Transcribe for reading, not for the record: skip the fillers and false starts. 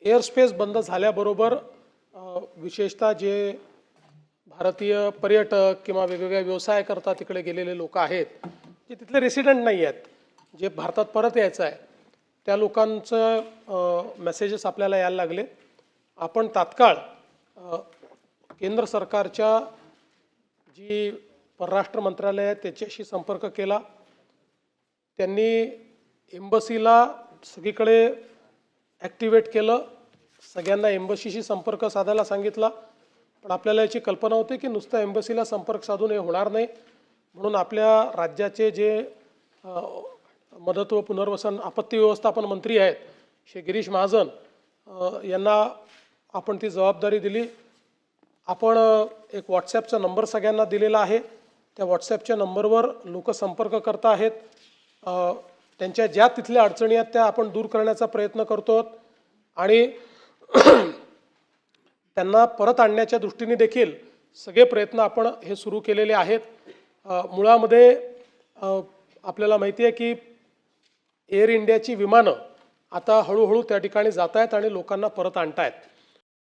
Airspace बंद झाल्याबरोबर विशेषतः जे भारतीय पर्यटक किंवा वेगवेगळ्या व्यवसाय करता तिकडे गेलेले लोक आहेत, जे तिथले रेसिडेंट नाही आहेत, जे भारतात परत यायचं आहे, त्या लोकांचं मेसेजेस आपल्याला यायला लागले. आपण तात्काळ केंद्र सरकारच्या जी परराष्ट्र मंत्रालय आहे त्याच्याशी संपर्क केला. त्यांनी एम्बसीला सगळीकडे ॲक्टिवेट केलं, सगळ्यांना एम्बसीशी संपर्क साधायला सांगितला. पण आपल्याला याची कल्पना होती की नुसतं एम्बसीला संपर्क साधून हे होणार नाही, म्हणून आपल्या राज्याचे जे मदत व पुनर्वसन आपत्ती व्यवस्थापन मंत्री आहेत श्री गिरीश महाजन यांना आपण ती जबाबदारी दिली. आपण एक व्हॉट्सॲपचा नंबर सगळ्यांना दिलेला आहे. त्या व्हॉट्सॲपच्या नंबरवर लोक संपर्क करत आहेत. त्यांच्या ज्या तिथल्या अडचणी आहेत त्या आपण दूर करण्याचा प्रयत्न करतो आणि त्यांना परत आणण्याच्या दृष्टीने देखील सगळे प्रयत्न आपण हे सुरू केलेले आहेत. मुळामध्ये आपल्याला माहिती आहे की एअर इंडियाची विमानं आता हळूहळू त्या ठिकाणी जात आहेत आणि लोकांना परत आणत आहेत.